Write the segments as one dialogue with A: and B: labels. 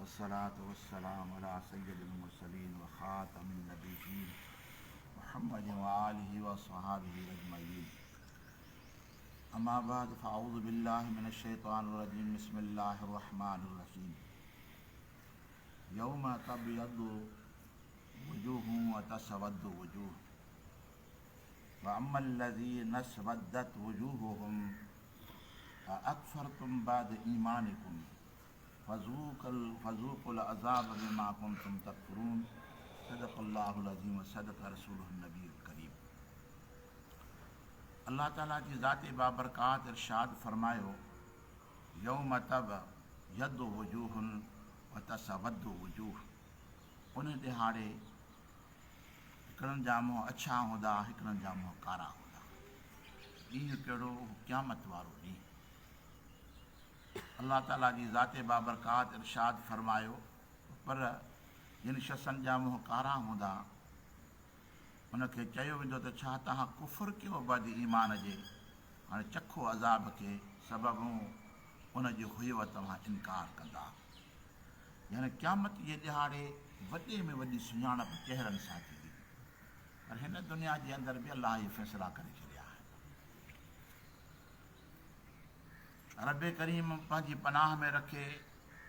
A: वस्सलातु वस्सलामु अला सय्यिदिल मुरसलीन व खातमिन नबिय्यीन मुहम्मद व आलिहि व अस्हाबिहि अजमईन। अम्मा बाद फ़अऊज़ु बिल्लाहि मिनश शैतानिर रजीम। बिस्मिल्लाहिर रहमानिर रहीम। यौम तब्यद्दु वजूहुन व तस्वद्दु वजूह व अम्मल्लज़ीना स्वद्दत वजूहुहुम अकफ़रतुम बअद ईमानिकुम फ़ज़ूक़ुल अज़ाब बिमा कुन्तुम तकफ़ुरून। सदक़ल्लाहुल अज़ीम व सदक़ रसूलुहुन नबियुल करीम। अल्लाह ताला जी ज़ात बाबरकात इरशाद फरमायो, यौम तब्यद्दु वजूहुन व तस्वद्दु वजूह। उन ॾिहाड़े हिकिड़नि जा मुंहं अछा हूंदा, हिकिड़नि जा मुंहं कारा हूंदा। ॾींहुं कहिड़ो, क़यामत वारो ॾींहुं। अल्लाह ताला जी ज़ात बाबरकात इरशाद फरमायो, पर जिन शख़्सनि जा मुंहं कारा हूंदा उनखे चयो वेंदो त छा तव्हां कुफ़ुर कयो बद ईमान जे, हाणे चखो अज़ाब खे, सबबु उनजो हुयव तव्हां इनकार कंदा। यानी क़यामत जे ॾिहाड़े वॾे में वॾी सुञाणप चहिरनि सां थींदी। पर हिन दुनिया जे अंदरि बि अलाह इहे फ़ैसिला करे छॾिया आहिनि। रब करीम पंहिंजी पनाह में रखे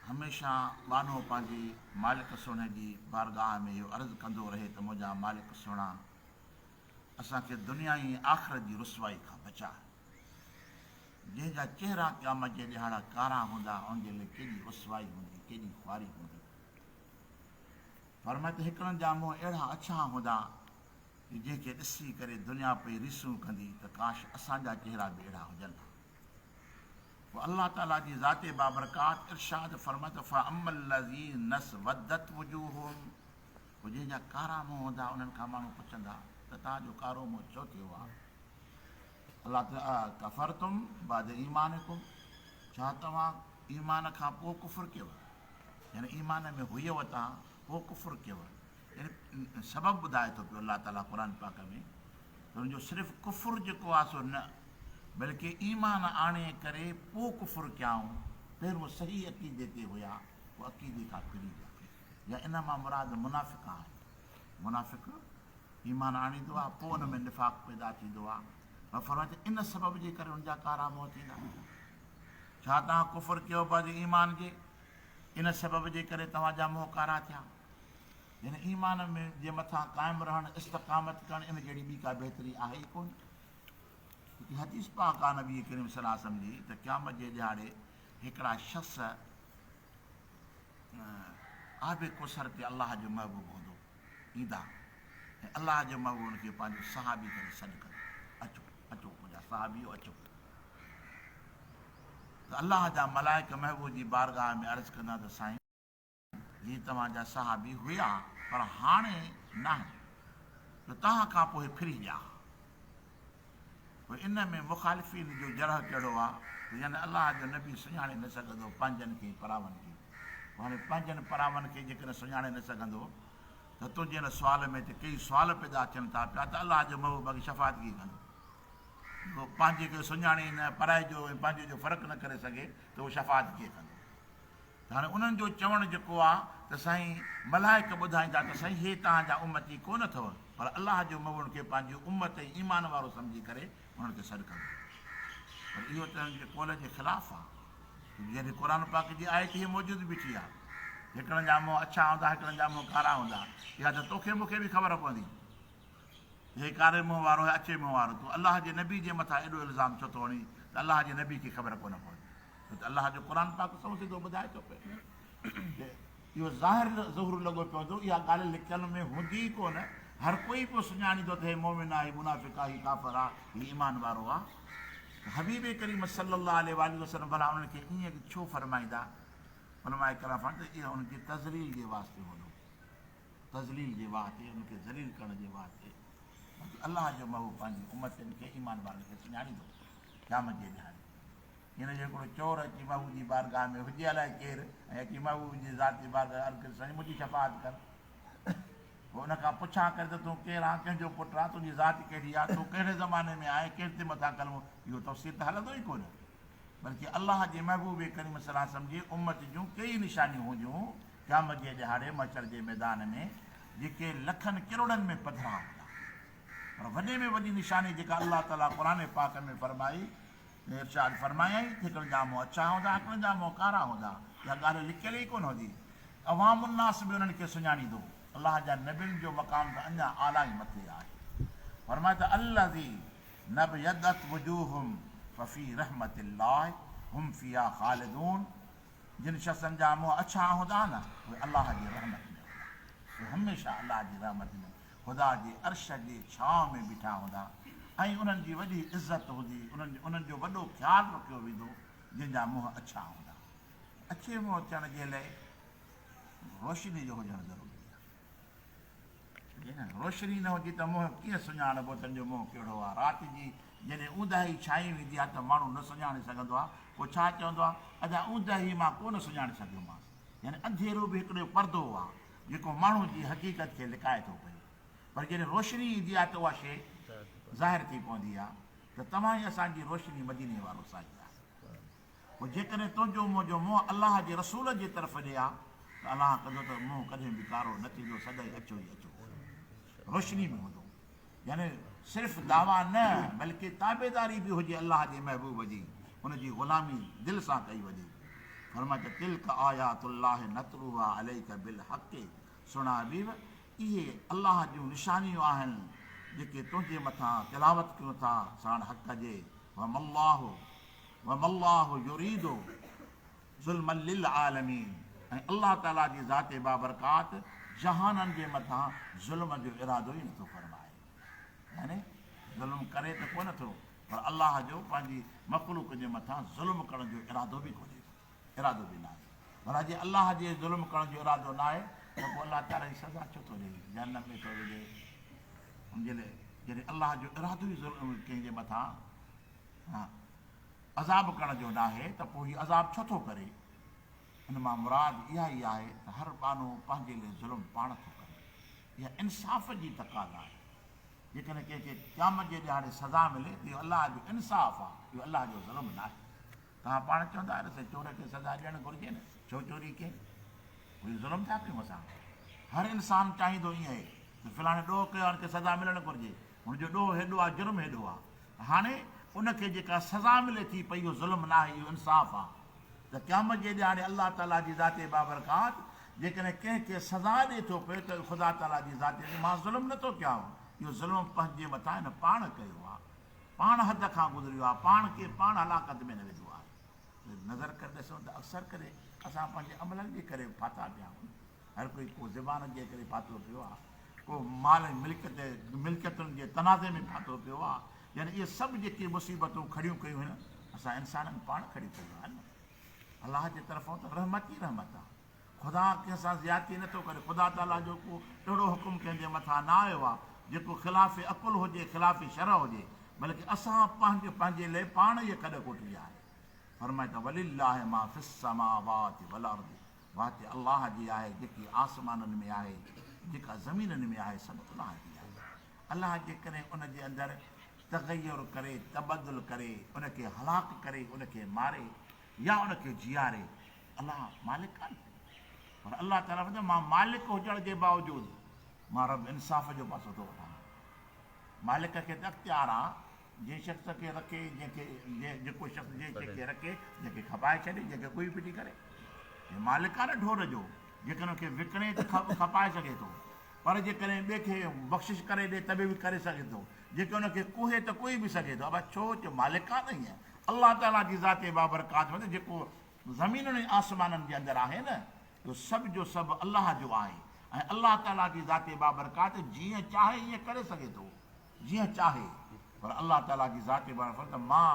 A: हमेशह मानो पंहिंजी मालिक सुहिणे जी बारगाह में इहो अर्ज़ु कंदो रहे त मुंहिंजा मालिक सुहिणा, असांखे दुनिया ऐं आख़िरत जी रुसवाई खां बचा। जंहिंजा चहिरा क़यामत जे ॾिहाड़ा कारा हूंदा, उनजे लाइ केॾी रुसवाई हूंदी, केॾी ख़्वारी हूंदी। फरमाए त हिकिड़नि जा मुंहं अहिड़ा अछा हूंदा कि जंहिंखे ॾिसी करे दुनिया पई रिसूं कंदी त काश असांजा चहिरा बि अहिड़ा हुजनि। पोइ अल्लाह ताला जी ज़ात बाबरकात इरशाद फरमाए त फ़अम्मल्लज़ीना स्वद्दत वजूहुम। पोइ जंहिंजा कारा मुंहं हूंदा उन्हनि खां माण्हू पुछंदा त तव्हांजो कारो मुंहुं छो थियो आहे? अल्लाह ताला कफ़रतुम बाद ईमानिकुम, छा तव्हां ईमान खां पोइ कुफ़ुर कयव? यानी ईमान में हुयव तव्हां, पोइ कुफ़ुर कयव। यानी सबबु ॿुधाए थो पियो अल्लाह ताला क़ुरान पाक में त हुनजो सिर्फ़ु कुफ़ुर जेको आहे सो न, बल्कि ईमान आणे करे पोइ कुफ़ुर कयाऊं। पहिरियों सही अक़ीदे ते हुया, पोइ अक़ीदे खां फिरी विया। या इन मां मुराद मुनाफ़िक़ आहे। मुनाफ़िक़ ईमान आणींदो आहे, पोइ हुन में निफ़ाक़ पैदा थींदो आहे। पर फरमाए त इन सबब जे करे हुनजा कारा मुंहं थींदा। छा तव्हां कुफ़ुर कयो बाद ईमान जे, इन सबब जे करे तव्हांजा मुंहं कारा थिया। यानी ईमान में जे मथां क़ाइमु रहणु, इस्तक़ामत करणु, इन जहिड़ी ॿी का बहितरी आहे ई कोन। हदीस पाक आहे नबी करीम सल्लल्लाहु अलैहि वसल्लम जी त क़यामत जे ॾिहाड़े हिकिड़ा शख़्स आबे कौसर ते अलाह जो महबूब हूंदो ईंदा ऐं अलाह जो महबूब हुनखे पंहिंजो सहाबी करे सॾु कंदो, अचो अचो मुंहिंजा सहाबियो अचो। त अलाह जा मलाइक महबूब जी बारगाह में अर्ज़ु कंदा त साईं हीअ तव्हांजा सहाबी हुया पर हाणे न आहिनि, त तव्हां खां पोइ फिरी विया। पोइ इन में मुख़ालिफ़ीन जो जरह कहिड़ो आहे त यानी अलाह जो नबी सुञाणे न सघंदो पंहिंजनि खे परावनि खे। हाणे पंहिंजनि परावनि खे जेकॾहिं सुञाणे न सघंदो त तुंहिंजे हिन सुवाल में त कई सुवाल पैदा थियनि था पिया त अलाह जो महबूब खे शफ़ाअत कीअं कंदो? पंहिंजे खे सुञाणे न, पराए जो ऐं पंहिंजे जो फ़र्क़ु न करे सघे त उहो शफ़ाअत कीअं कंदो? त हाणे उन्हनि जो चवणु जेको आहे त साईं मलाइक ॿुधाईंदा त साईं हे तव्हांजा उम्मती कोन अथव, पर अलाह जो महबूब खे पंहिंजी उम्मत ऐं ईमान वारो सम्झी करे उन्हनि खे सॾु कंदो। पर इहो त हुनजे कौल जे ख़िलाफ़ु आहे। जॾहिं क़ुर पाक जी आयत हीअ मौजूदु बीठी आहे, हिकिड़नि जा मुंहं अछा हूंदा, हिकिड़नि जा मुंहं कारा हूंदा। इहा त तोखे मूंखे बि ख़बर पवंदी, हे कारे मुंहं वारो, हे अछे मुंहं वारो। तूं अलाह जे नबी जे मथां एॾो इल्ज़ाम छो थो हणी त अलाह जे नबी खे ख़बर कोन पवंदी? त अलाह जो क़ुर पाक सौ सिधो ॿुधाए थो पए। इहो ज़ाहिर ज़ुहर लॻो पियो थो, इहा ॻाल्हि लिखियल में हूंदी ई कोन। हर कोई पियो सुञाणींदो त हे मोमिन आहे, ही मुनाफ़िक़ आहे, ही काफ़िर आहे, ही ईमान वारो आहे। हबीब करीम सल्लल्लाहु अलैहि वसल्लम भला उन्हनि खे ईअं छो फरमाईंदा? उलमाए कराम त इहो उनखे तज़लील जे वास्ते हूंदो, तज़लील जे वास्ते, उनखे ज़लील करण जे वास्ते। अलाह जो महबूब पंहिंजी उम्मतनि खे, ईमान वारनि खे सुञाणींदो क़यामत जे ॾिहाड़े। हिन जो हिकिड़ो चोर अची महबूब जी बारगाह में हुजे अलाए केरु, ऐं अची महबूब जी ज़ात जी बारगाह अर्ज़ु करे साईं मुंहिंजी शफ़ाअत कर। पोइ उनखां पुछा करे त तूं केरु आहे, कंहिंजो पुटु आहे, तुंहिंजी ज़ात कहिड़ी आहे, तूं कहिड़े ज़माने में आहे, कंहिं ते मथां कलमो, इहो तफ़सील त हलंदो ई कोन। बल्कि अल्लाह जे महबूब करीम सल्लल्लाहु अलैहि वसल्लम जी उम्मत जूं कई निशानियूं हुयूं क़यामत जे ॾिहाड़े मशर जे मैदान में जेके लखनि किरोड़नि में पधरा हुआ। पर वॾे में वॾी निशानी जेका अल्लाह ताला क़ुरान पाक में फरमाई इरशाद फरमायई हिकिड़नि जा मुंहुं अछा हूंदा हिकिड़नि जा मुंहुं कारा हूंदा। इहा ॻाल्हि लिकियल ई कोन हूंदी। अवामुन्नास बि उन्हनि खे सुञाणींदो। अल्लाह जा नबियुनि जो मक़ाम त अञा आला ई मथे आहे। फरमाए त अल्लज़ी नबयदत वजूहुम फफ़ी रहमतिल्लाह हुम फ़िहा ख़ालिदून। जिन शख़्सनि जा मुंहुं अछा हूंदा न उहे अल्लाह जी रहमत में हूंदा। उहे हमेशह अल्लाह जी रहमत में ख़ुदा जे अर्श जे छांव में बीठा हूंदा ऐं उन्हनि जी वॾी इज़त हूंदी। उन्हनि जो वॾो ख़्यालु रखियो वेंदो जंहिंजा मुंहुं अछा हूंदा। अछे मुंहुं अचण जे लाइ रोशनी जो हुजणु ज़रूरी आहे। रोशनी न हुजे त मुंहुं कीअं सुञाणबो तुंहिंजो मुंहुं कहिड़ो आहे। राति जी जॾहिं ऊंदहि छाई वेंदी आहे त माण्हू न सुञाणे सघंदो आहे। पोइ छा चवंदो आहे अञा ऊंदहि मां कोन सुञाणे सघियोमांसि। यानी अंधेरो बि हिकिड़ो परदो आहे जेको माण्हू जी हक़ीक़त खे लिकाए थो पए। पर जॾहिं रोशनी ईंदी आहे त उहा शइ ज़ाहिर थी पवंदी आहे त तव्हां ई असांजी रोशनी मदीने वारो साईं आहे। पोइ जेकॾहिं तुंहिंजो मुंहिंजो मुंहुं अलाह जे रसूल जे तरफ़ ॾे आहे त अलाह कंदो त मुंहुं कॾहिं बि कारो न थींदो। सदाईं अचो ई अचो रोशनी में हूंदो। यानी सिर्फ़ु दावा न बल्कि ताबेदारी बि हुजे अलाह जे महबूब जी हुनजी ग़ुलामी दिलि सां कई वञे। फरमाए त तिल्क आयातुल्लाह नतलूहा अलैका बिल हक़। सुणा हबीब इहे अलाह जूं निशानियूं आहिनि जेके तुंहिंजे मथां तिलावत कयूं था साण हक़ जे। वमल्लाहु युरीदु ज़ुल्मन लिल आलमीन। ऐं अल्लाह ताला जी ज़ाते बाबरकात जहाननि जे मथां ज़ुल्म जो इरादो ई नथो फरमाए। यानी ज़ुल्म करे त कोन थो पर अल्लाह जो पंहिंजी मख़लूक जे मथां ज़ुल्म करण जो इरादो बि कोन्हे। इरादो बि न आहे। भला जे अल्लाह जे ज़ुल्म करण जो इरादो न आहे त पोइ अल्लाह ताला जी सज़ा छो थो ॾिए जहन्नम में थो विझे। हुनजे लाइ जॾहिं अल्लाह जो इरादो ई ज़ुल्म कंहिंजे मथां अज़ाब करण जो न आहे त पोइ हीउ अज़ाब छो थो करे। हिन मां मुराद इहा ई आहे त हर माण्हू पंहिंजे लाइ ज़ुल्म पाण थो करे। इहा इंसाफ़ जी तक़ाज़ा आहे। जेकॾहिं कंहिंखे क़यामत जे ॾिहाड़े सज़ा मिले त इहो अलाह जो इंसाफ़ आहे। इहो अलाह जो ज़ुल्म न आहे। तव्हां पाण चवंदा आहियो त चोर खे सज़ा ॾियणु घुरिजे न। छो चोरी कई कोई ज़ुल्म था कयूं असां। हर इंसानु चाहींदो ईअं आहे त फलाणे ॾोह कयो आहे हुनखे सज़ा मिलणु घुरिजे। हुनजो ॾोह हेॾो आहे जुर्म हेॾो आहे। हाणे उनखे जेका सज़ा मिले थी पई इहो ज़ुल्म न आहे इहो इंसाफ़ आहे। त क़यामत जे ॾिहाड़े अल्लाह ताला जी ज़ाते बाबरकात जेकॾहिं कंहिंखे सज़ा ॾिए थो पियो त ख़ुदा ताला जी ज़ाते ते मां ज़ुल्म नथो कयां। इहो ज़ुल्म पंहिंजे मथां हिन पाण कयो आहे। पाण हद खां गुज़रियो आहे। पाण खे पाण हलाकत में न विधो आहे। नज़र करे ॾिसूं त अक्सर करे असां पंहिंजे अमलनि जे करे फाथा पिया आहियूं। हर कोई को ज़बान जे करे फाथो पियो आहे। को माल मिल्कियतुनि जे तनाज़े में फाथो पियो आहे। यानी इहे सभु जेके मुसीबतूं खड़ियूं कयूं आहिनि असां इंसाननि पाण खड़ी कयूं आहिनि। अलाह जे तरफ़ां त रहमत ई रहमत आहे। ख़ुदा कंहिंसां ज़्यादती नथो करे। ख़ुदा ताला जो को अहिड़ो हुकुम कंहिंजे मथां न आयो आहे जेको ख़िलाफ़ अकुल हुजे ख़िलाफ़ शरअ हुजे। बल्कि असां पंहिंजे लाइ पाण इहा कॾ कोठी आहे। फरमाए त वलिल्लाहि मा फिस समावाति वल अर्द। वात अलाह जी आहे जेकी आसमाननि में आहे जेका ज़मीननि में आहे सभु अलाह जी आहे। अलाह जेकॾहिं उनजे अंदरि तग़य्युर करे तबदुल करे उनखे हलाक करे उनखे मारे या उनखे जीआरे अलाह मालिक कान्हे। पर अलाह ताला ॿुधाए मां मालिक हुजण जे बावजूदि मां रब इंसाफ़ जो पासो थो वठां। मालिक खे त अख़्तियार आहे जंहिं शख़्स खे रखे जेको शख़्स जंहिंखे रखे जंहिंखे खपाए छॾे जंहिंखे कोई पिटी करे। मालिक आहे न ढोर जो जेकॾहिं उनखे विकिणे त खपाए सघे थो। पर जेकॾहिं ॿिए खे बख़्शिश करे ॾे त बि करे सघे थो। जेके उनखे कुहे त कोई बि सघे थो। अब छो जो मालिक आहे न ईअं अलाह ताला जी ज़ाते बाबरकात में जेको ज़मीनुनि ऐं आसमाननि जे अंदरि आहे न इहो सभु जो सभु अलाह जो आहे। ऐं अलाह ताला जी ज़ाते बाबरकात जीअं चाहे ईअं करे सघे थो जीअं चाहे। पर अलाह ताला जी ज़ाते बाबरकात त मां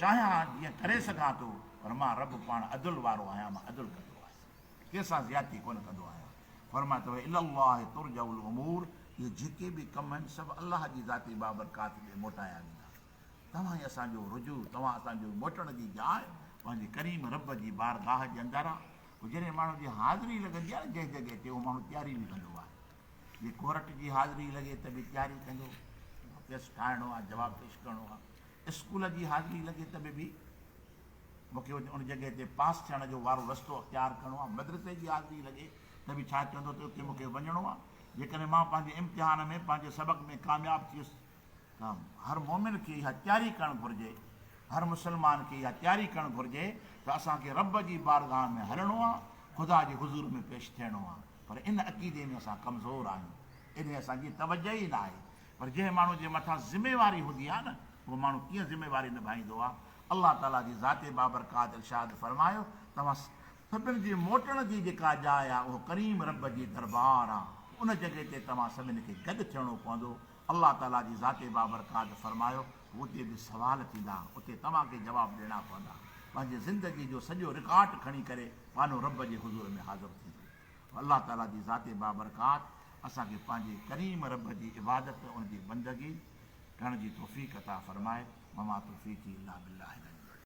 A: चाहियां जीअं करे सघां थो। पर मां रब पाण अदुल वारो आहियां। मां अदुल कंदो आहियां कंहिंसां ज़्यादती कोन कंदो आहियां। फरमाए त इलल्लाहि तुरजउल उमूर। इहे जेके बि कम आहिनि सभु अलाह जी ज़ाती बाबरकात में मोटाया वेंदा। तव्हां ई असांजो रुजू तव्हां असांजो मोटण जी जाइ पंहिंजे करीम रब जी बारगाह जे अंदरि आहे। पोइ जॾहिं माण्हू जी हाज़िरी लॻंदी आहे न जंहिं जॻह ते उहो माण्हू तयारी बि कंदो आहे। जे कोर्ट जी हाज़िरी लॻे त बि तयारी कंदो। केस ठाहिणो आहे जवाबु पेश करिणो आहे। स्कूल जी हाज़िरी लॻे त बि मूंखे उन जॻह ते पास थियण जो वारो रस्तो अख़्तियार करिणो आहे, मदरसे जी हाज़िरी लॻे त बि छा चवंदो त उते मूंखे वञिणो आहे। जेकॾहिं मां पंहिंजे इम्तिहान में पंहिंजे सबक़ में कामयाबु थियुसि त हर मोमिन खे इहा तयारी करणु घुरिजे, हर मुस्लमान खे इहा तयारी करणु घुरिजे त असांखे रब जी बारगाह में हलणो आहे, ख़ुदा जे हुज़ूर में पेश थियणो आहे। पर इन अक़ीदे में असां कमज़ोर आहियूं, इन असांजी तवजह ई न आहे। पर जंहिं माण्हू जे मथां ज़िमेवारी हूंदी आहे न, उहो माण्हू कीअं ज़िमेवारी निभाईंदो आहे। अलाह ताला जी ज़ाते बाबरकात इरशाद फरमायो, तव्हां सभिनि जे मोटण जी जेका जाइ आहे उहो करीम रब जी दरबार आहे, उन जॻह ते तव्हां सभिनी खे गॾु थियणो पवंदो। अलाह ताला जी ज़ाते बाबरकात फरमायो, उते बि सवाल थींदा, उते तव्हांखे जवाबु ॾियणा पवंदा। पंहिंजी ज़िंदगी जो सॼो रिकॉर्ड खणी करे पानो रब जे हुज़ूर में हाज़िर थींदो। अलाह ताला जी ज़ाते बाबरकात असांखे पंहिंजे करीम रब जी इबादत, उनजी बंदगी करण जी तौफ़ीक़ अता फरमाए। ममा तौफ़ीक़ी इल्ला बिल्लाह।